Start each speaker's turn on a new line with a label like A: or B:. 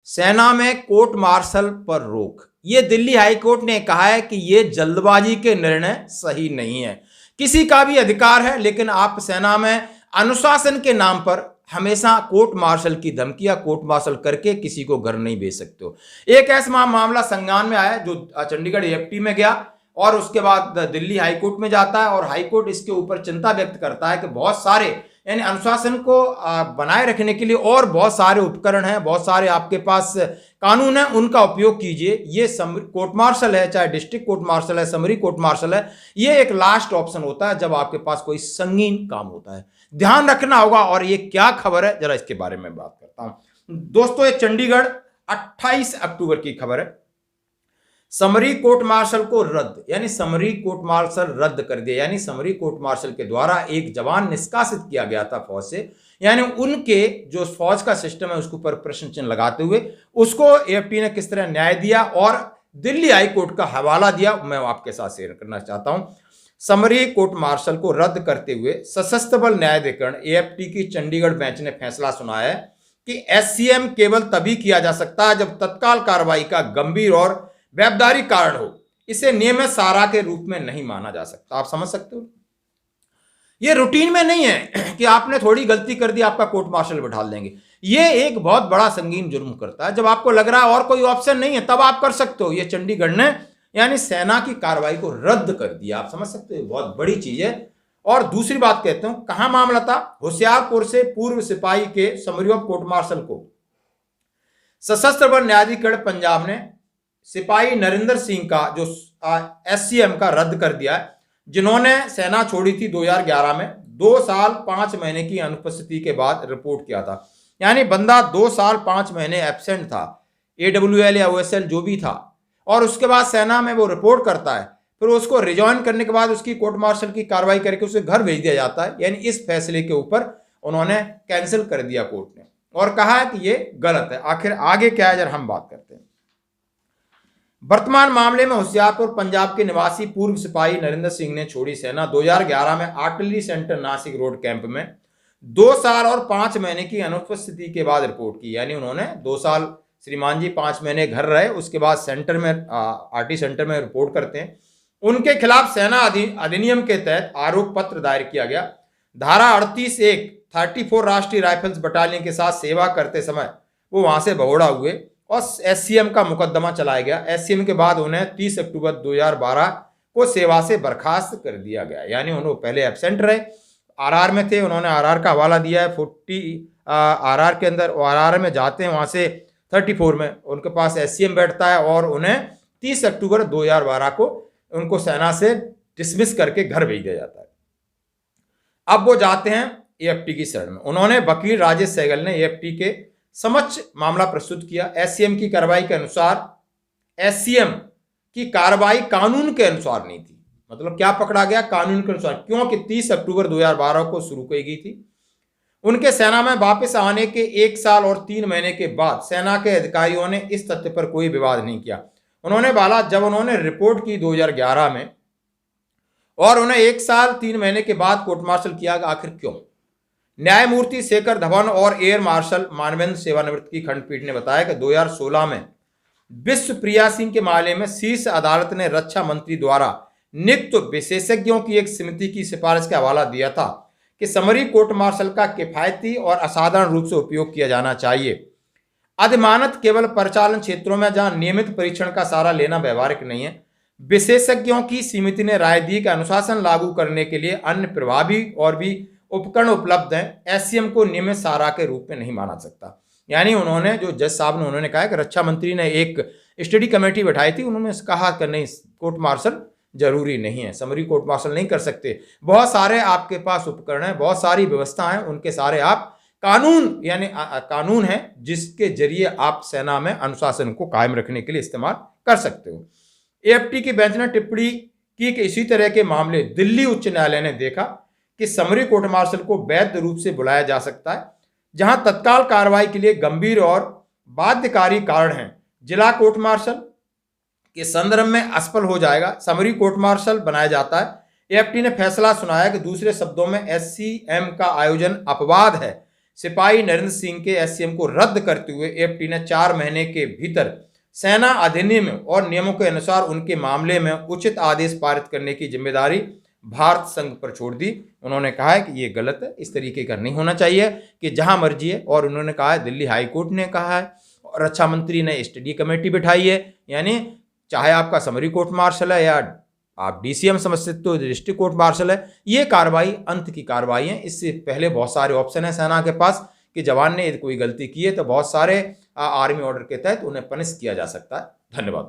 A: सेना में court martial पर रोक। ये दिल्ली हाई कोर्ट ने कहा है कि ये जल्दबाजी के निर्णय सही नहीं है। किसी का भी अधिकार है, लेकिन आप सेना में अनुशासन के नाम पर हमेशा कोर्ट मार्शल की धमकियां कोर्ट मार्शल करके किसी को घर नहीं भेज सकते हो। एक ऐसा मामला संज्ञान में आया जो चंडीगढ़ एएफटी में गया और उसके बाद दिल्ली हाईकोर्ट में जाता है और हाईकोर्ट इसके ऊपर चिंता व्यक्त करता है कि बहुत सारे यानी अनुशासन को बनाए रखने के लिए और बहुत सारे उपकरण हैं, बहुत सारे आपके पास कानून है, उनका उपयोग कीजिए। ये कोर्ट मार्शल है, चाहे डिस्ट्रिक्ट कोर्ट मार्शल है, समरी कोर्ट मार्शल है, ये एक लास्ट ऑप्शन होता है जब आपके पास कोई संगीन काम होता है। ध्यान रखना होगा। और ये क्या खबर है, जरा इसके बारे में बात करता हूं दोस्तों। ये चंडीगढ़ 28 अक्टूबर की खबर है। समरी कोर्ट मार्शल को रद्द, यानी समरी कोर्ट मार्शल रद्द कर दिया, यानी समरी कोर्ट मार्शल के द्वारा एक जवान निष्कासित किया गया था फौज से, यानी उनके जो फौज का सिस्टम है उसके ऊपर प्रश्न चिन्ह लगाते हुए उसको एएफटी ने किस तरह न्याय दिया और दिल्ली हाई कोर्ट का हवाला दिया, मैं आपके साथ शेयर करना चाहता हूं। समरी कोर्ट मार्शल को रद्द करते हुए सशस्त्र बल न्यायाधिकरण एएफटी की चंडीगढ़ बेंच ने फैसला सुनाया है कि एससीएम केवल तभी किया जा सकता है जब तत्काल कार्रवाई का गंभीर और व्यावहारिक कारण हो। इसे नियमित सारा के रूप में नहीं माना जा सकता। आप समझ सकते हो, यह रूटीन में नहीं है कि आपने थोड़ी गलती कर दी आपका कोर्ट मार्शल बैठा देंगे। यह एक बहुत बड़ा संगीन जुर्म करता है। जब आपको लग रहा है और कोई ऑप्शन नहीं है तब आप कर सकते हो। यह चंडीगढ़ ने यानी सेना की कार्रवाई को रद्द कर दिया। आप समझ सकते हो, बहुत बड़ी चीज है। और दूसरी बात कहते हूं, कहां मामला था? होशियारपुर से पूर्व सिपाही के समरी ऑफ कोर्ट मार्शल को सशस्त्र बल न्यायाधिकरण पंजाब ने सिपाही नरेंद्र सिंह का जो एससीएम का रद्द कर दिया है, जिन्होंने सेना छोड़ी थी 2011 में 2 साल 5 महीने की अनुपस्थिति के बाद रिपोर्ट किया था। यानी बंदा 2 साल 5 महीने एब्सेंट था, एडब्ल्यूएल या ओएसएल जो भी था, और उसके बाद सेना में वो रिपोर्ट करता है, फिर उसको रिजॉइन करने के बाद उसकी कोर्ट मार्शल की कार्रवाई करके उसे घर भेज दिया जाता है। यानी इस फैसले के ऊपर उन्होंने कैंसिल कर दिया कोर्ट ने और कहा है कि ये गलत है। आखिर आगे क्या है जरा हम बात करते हैं। वर्तमान मामले में होशियारपुर पंजाब के निवासी पूर्व सिपाही नरेंद्र सिंह ने छोड़ी सेना 2011 में artillery centre Nashik road camp में 2 साल और 5 महीने की अनुपस्थिति के बाद रिपोर्ट की। यानी उन्होंने 2 साल श्रीमान जी 5 महीने घर रहे, उसके बाद सेंटर में आरटी सेंटर में रिपोर्ट करते हैं। उनके खिलाफ सेना अधिनियम के तहत आरोप पत्र दायर किया गया। धारा 38(1) 34 राष्ट्रीय राइफल्स बटालियन के साथ सेवा करते समय वो वहां से भगोड़ा हुए और एससीएम का मुकदमा चलाया गया। एससीएम के बाद उन्हें 30 अक्टूबर 2012 को सेवा से बर्खास्त कर दिया गया। यानी उन्होंने पहले एब्सेंट रहे, आरआर में थे, उन्होंने आरआर का हवाला दिया है 40 आरआर के अंदर। आरआर में जाते हैं वहां से 34 में उनके पास एससीएम बैठता है और उन्हें 30 अक्टूबर 2012 को उनको सेना से डिसमिस करके घर भेज दिया जाता है। अब वो जाते हैं एएफटी की शरण में। उन्होंने वकील राजेश सहगल ने एएफटी के समक्ष मामला प्रस्तुत किया। एससीएम की कार्रवाई के अनुसार एससीएम की कार्रवाई कानून के अनुसार नहीं थी। मतलब क्या पकड़ा गया? कानून के अनुसार, क्योंकि 30 अक्टूबर 2012 को शुरू की गई थी। उनके सेना में वापस आने के 1 साल और 3 महीने के बाद सेना के अधिकारियों ने इस तथ्य पर कोई विवाद नहीं किया। उन्होंने बोला जब उन्होंने रिपोर्ट की 2011 में और उन्हें 1 साल 3 महीने के बाद कोर्ट मार्शल किया, आखिर क्यों? न्यायमूर्ति शेखर धवन और एयर मार्शल मानवेंद्र सेवानिवृत्त की खंडपीठ ने बताया कि 2016 में विश्वप्रिया सिंह के मामले में शीर्ष अदालत ने रक्षा मंत्री द्वारा नियुक्त विशेषज्ञों की एक समिति की सिफारिश का हवाला दिया था कि समरी कोर्ट मार्शल का किफायती और असाधारण रूप से उपयोग किया जाना चाहिए। अधिमानत केवल परिचालन क्षेत्रों में जहां नियमित परीक्षण का सहारा लेना व्यवहारिक नहीं है। विशेषज्ञों की समिति ने राय दी कि अनुशासन लागू करने के लिए अन्य प्रभावी और भी उपकरण उपलब्ध हैं। एससीएम को नियमित सहारा के रूप में नहीं माना सकता। यानी उन्होंने जो जज साहब ने उन्होंने कहा कि रक्षा मंत्री ने एक स्टडी कमेटी बैठाई थी, उन्होंने कहा कि नहीं, कोर्ट मार्शल जरूरी नहीं है, समरी कोर्ट मार्शल नहीं कर सकते। बहुत सारे आपके पास उपकरण हैं, बहुत सारी व्यवस्था है, उनके सारे आप कानून यानी कानून है जिसके जरिए आप सेना में अनुशासन को कायम रखने के लिए इस्तेमाल कर सकते हो। एएफटी की बेंच ने टिप्पणी की कि इसी तरह के मामले दिल्ली उच्च न्यायालय ने देखा कि समरी कोर्ट मार्शल को वैध रूप से बुलाया जा सकता है जहां तत्काल कार्रवाई के लिए गंभीर और बाध्यकारी कारण हैं। जिला कोर्ट मार्शल के संदर्भ में असफल हो जाएगा, समरी कोर्ट मार्शल बनाया जाता है। एएफटी ने फैसला सुनाया कि दूसरे शब्दों में एससीएम का आयोजन अपवाद है। सिपाही नरेंद्र सिंह के एससीएम को रद्द करते हुए एएफटी ने 4 महीने के भीतर सेना अधिनियम और नियमों के अनुसार उनके मामले में उचित आदेश पारित करने की जिम्मेदारी भारत संघ पर छोड़ दी। उन्होंने कहा है कि ये गलत है, इस तरीके का नहीं होना चाहिए कि जहां मर्जी है। और उन्होंने कहा है, दिल्ली हाई कोर्ट ने कहा है और रक्षा मंत्री ने स्टडी कमेटी बिठाई है, यानी चाहे आपका समरी कोर्ट मार्शल है या आप डीसीएम समझते तो डिस्ट्रिक्ट कोर्ट मार्शल है, ये कार्रवाई अंत की कार्रवाई है। इससे पहले बहुत सारे ऑप्शन है सेना के पास कि जवान ने कोई गलती की है तो बहुत सारे आर्मी ऑर्डर के तहत उन्हें पनिश किया जा सकता है। धन्यवाद।